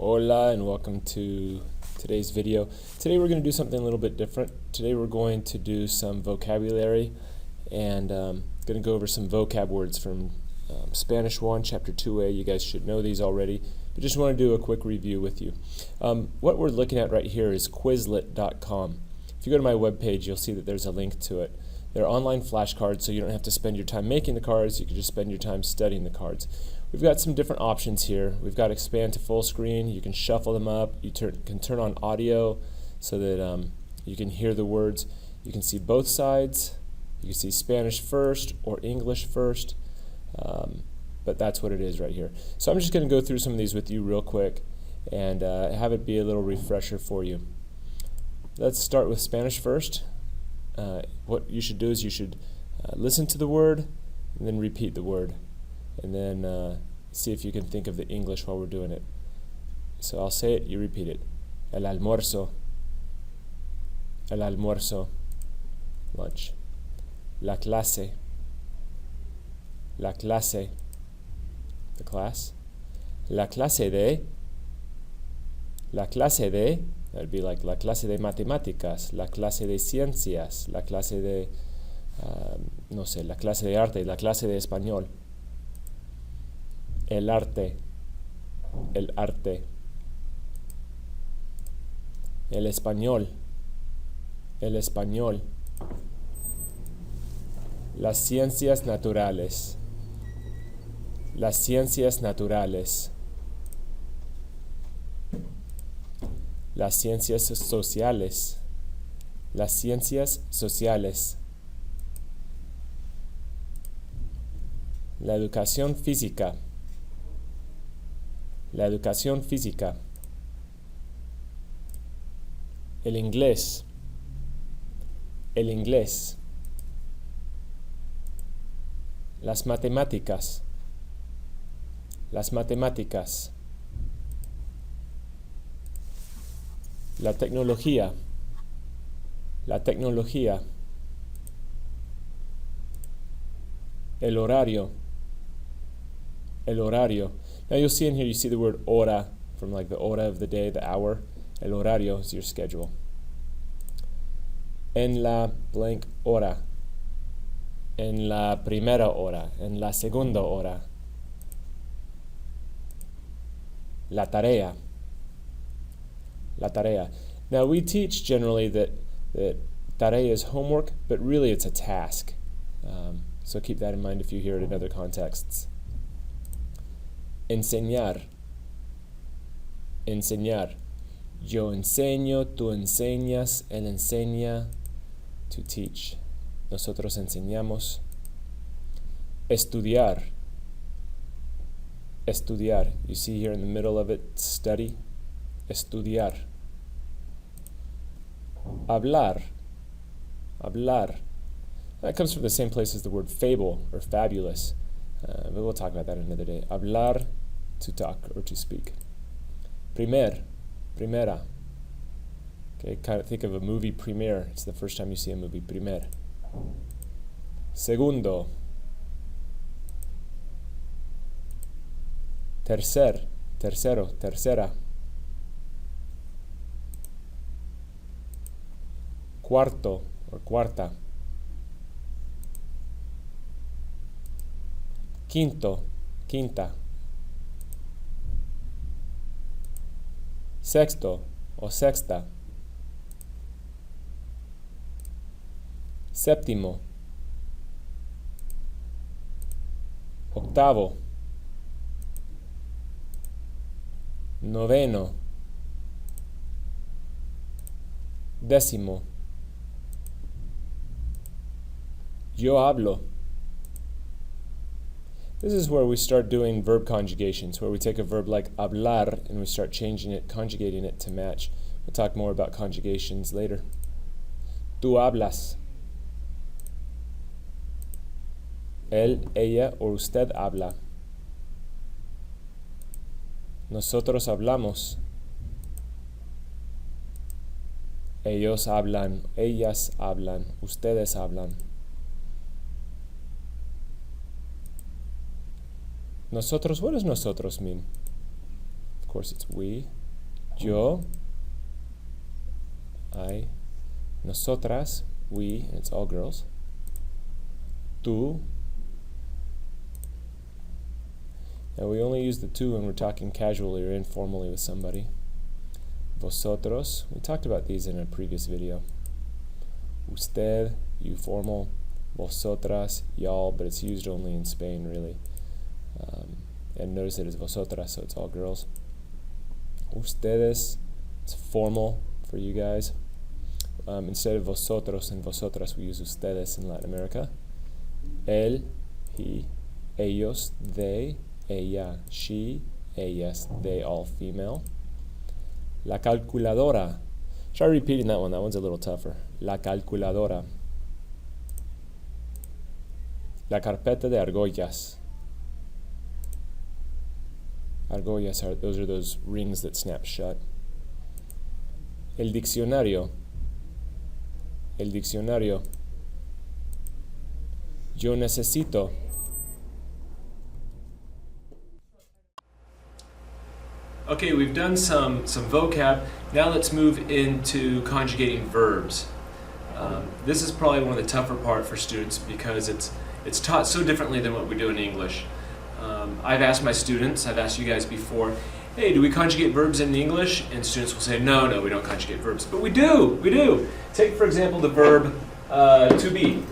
Hola and welcome to today's video. Today we're going to do something a little bit different. Today we're going to do some vocabulary and going to go over some vocab words from Spanish 1, Chapter 2a. You guys should know these already, but just want to do a quick review with you. What we're looking at right here is Quizlet.com. If you go to my webpage, you'll see that there's a link to it. They're online flashcards, so you don't have to spend your time making the cards. You can just spend your time studying the cards. We've got some different options here. We've got expand to full screen. You can shuffle them up. You can turn on audio so that you can hear the words. You can see both sides. You can see Spanish first or English first, but that's what it is right here. So I'm just going to go through some of these with you real quick and have it be a little refresher for you. Let's start with Spanish first. What you should do is you should listen to the word and then repeat the word, and then see if you can think of the English while we're doing it. So I'll say it, you repeat it. El almuerzo. El almuerzo. Lunch. La clase. La clase. The class. La clase de. La clase de. That would be like la clase de matemáticas, la clase de ciencias, la clase de, no sé, la clase de arte, la clase de español. El arte, el arte. El español, el español. Las ciencias naturales, las ciencias naturales. Las ciencias sociales. Las ciencias sociales. La educación física. La educación física. El inglés. El inglés. Las matemáticas. Las matemáticas. La tecnología. La tecnología. El horario. El horario. Now you'll see in here, you see the word hora, from like the hora of the day, the hour. El horario is your schedule. En la blank hora. En la primera hora. En la segunda hora. La tarea. La tarea. Now we teach generally that tarea is homework, but really it's a task. So keep that in mind if you hear it in other contexts. Enseñar. Enseñar. Yo enseño, tú enseñas, él enseña. To teach. Nosotros enseñamos. Estudiar. Estudiar. You see here in the middle of it, study. Estudiar. Hablar. Hablar. That comes from the same place as the word fable or fabulous. But we'll talk about that another day. Hablar, to talk or to speak. Primer. Primera. Okay, kind of think of a movie premiere. It's the first time you see a movie. Primer. Segundo. Tercer. Tercero. Tercera. Cuarto or cuarta. Quinto, quinta. Sexto o sexta. Séptimo. Octavo. Noveno. Décimo. Yo hablo. This is where we start doing verb conjugations, where we take a verb like hablar and we start changing it, conjugating it to match. We'll talk more about conjugations later. Tú hablas. Él, ella o usted habla. Nosotros hablamos. Ellos hablan, ellas hablan, ustedes hablan. Nosotros, what does nosotros mean? course it's we. Yo, I. Nosotras, we, and it's all girls. Tú. Now we only use the tú when we're talking casually or informally with somebody. Vosotros, we talked about these in a previous video. Usted, you formal. Vosotras, y'all, but it's used only in Spain, really. And notice it is vosotras, so it's all girls. Ustedes, it's formal for you guys. Instead of vosotros and vosotras, we use ustedes in Latin America. Él, he, ellos, they, ella, she, ellas, they, all female. La calculadora. Try repeating that one. That one's a little tougher. La calculadora. La carpeta de argollas. Argollas are those rings that snap shut. El diccionario. El diccionario. Yo necesito. Okay, we've done some vocab. Now let's move into conjugating verbs. This is probably one of the tougher part for students because it's taught so differently than what we do in English. I've asked my students, I've asked you guys before, hey, do we conjugate verbs in English? And students will say, no, we don't conjugate verbs. But we do. Take, for example, the verb to be.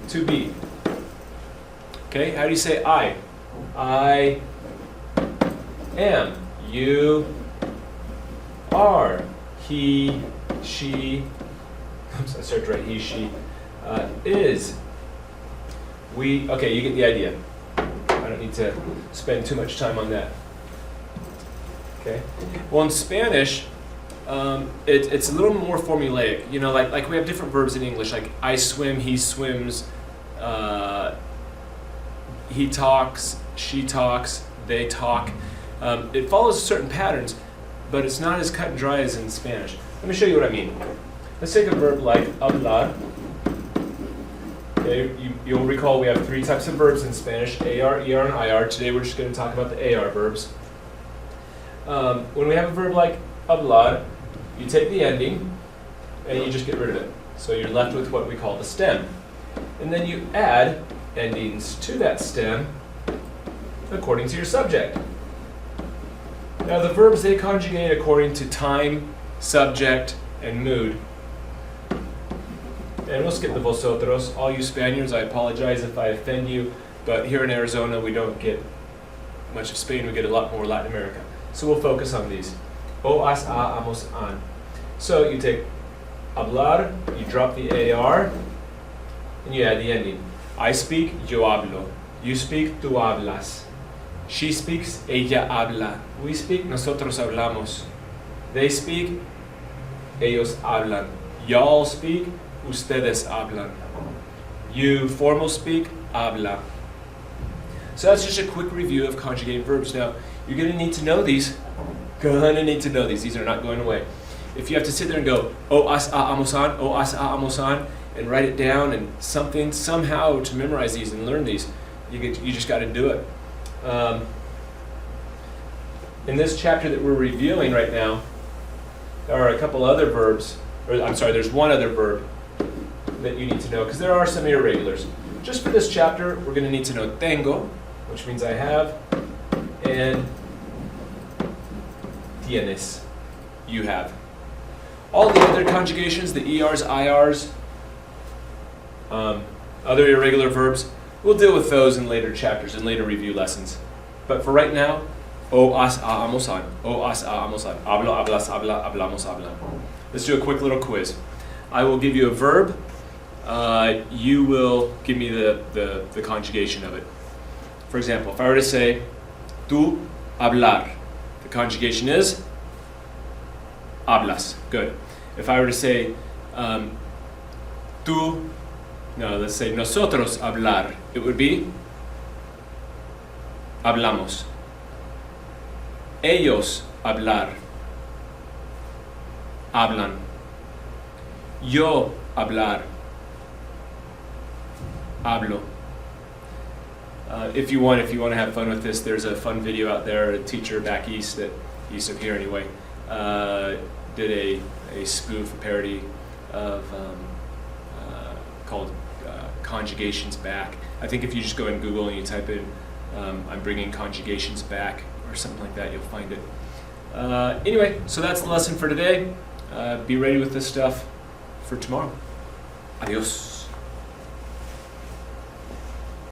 To be. Okay, how do you say I? I am. You are. He, she, oops, I started to write he, she, is. We, okay, you get the idea. I don't need to spend too much time on that. Okay. Well, in Spanish, it's a little more formulaic. You know, like we have different verbs in English, like I swim, he swims, he talks, she talks, they talk. It follows certain patterns, but it's not as cut and dry as in Spanish. Let me show you what I mean. Let's take a verb like hablar. Okay, you'll recall we have three types of verbs in Spanish, AR, ER, and IR. Today we're just going to talk about the AR verbs. When we have a verb like hablar, you take the ending and you just get rid of it. So you're left with what we call the stem. And then you add endings to that stem according to your subject. Now the verbs, they conjugate according to time, subject, and mood. And we'll skip the vosotros. All you Spaniards, I apologize if I offend you, but here in Arizona we don't get much of Spain, we get a lot more Latin America. So we'll focus on these. O, as, a, amos, an. So you take hablar, you drop the AR, and you add the ending. I speak, yo hablo. You speak, tú hablas. She speaks, ella habla. We speak, nosotros hablamos. They speak, ellos hablan. Y'all speak, ustedes hablan. You formal speak, habla. So that's just a quick review of conjugating verbs. Now, you're going to need to know these. These are not going away. If you have to sit there and go, o, as, a, amos, an, o, as, a, amos, an, and write it down and somehow to memorize these and learn these, you just got to do it. In this chapter that we're reviewing right now, there are a couple other verbs, there's one other verb that you need to know, because there are some irregulars. Just for this chapter, we're going to need to know tengo, which means I have, and tienes, you have. All the other conjugations, the ERs, IRs, other irregular verbs, we'll deal with those in later chapters, in later review lessons. But for right now, o, as, a, amos, an. O, as, a, amos, an. Hablo, hablas, habla, hablamos, hablan. Let's do a quick little quiz. I will give you a verb. You will give me the conjugation of it. For example, if I were to say, tú hablar, the conjugation is hablas. Good. If I were to say, let's say nosotros hablar, it would be hablamos. Ellos hablar, hablan. Yo hablar, hablo. If you want to have fun with this, there's a fun video out there. A teacher back east of here anyway, did a spoof, a parody of called conjugations back. I think if you just go in Google and you type in I'm bringing conjugations back or something like that, you'll find it. Anyway, so that's the lesson for today. Be ready with this stuff for tomorrow. Adios.